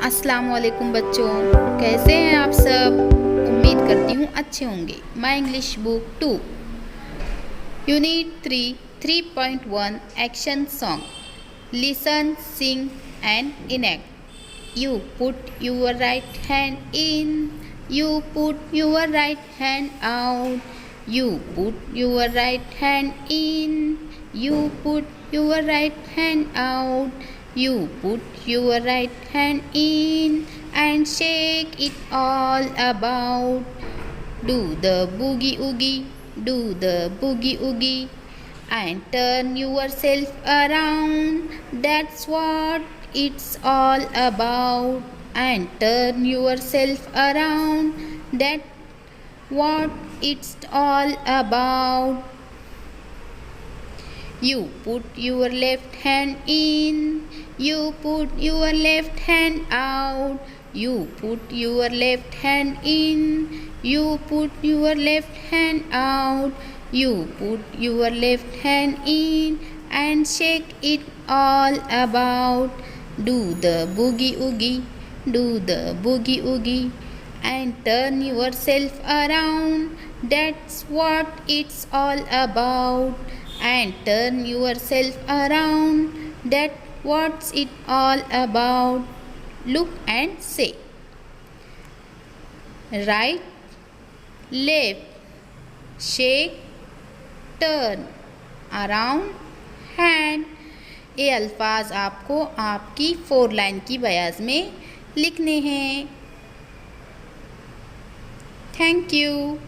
अस्सलाम वालेकुम बच्चों, कैसे हैं आप सब। उम्मीद करती हूँ अच्छे होंगे। My English book 2 unit 3 3.1 action song. Listen, sing and enact. You put your right hand in, you put your right hand out, you put your right hand in, you put your right hand out, you put your right hand in and shake it all about. Do the boogie oogie, do the boogie oogie and turn yourself around. That's what it's all about. And turn yourself around. That's what it's all about. You put your left hand in, you put your left hand out, you put your left hand in, you put your left hand out, you put your left hand in and shake it all about. Do the boogie oogie, do the boogie oogie and turn yourself around. That's what it's all about. And turn yourself around. That's what's it all about. Look and say. Right, left, shake, turn, around, hand. ये अल्फाज आपको आपकी 4 line की बयाज में लिखने हैं। Thank you.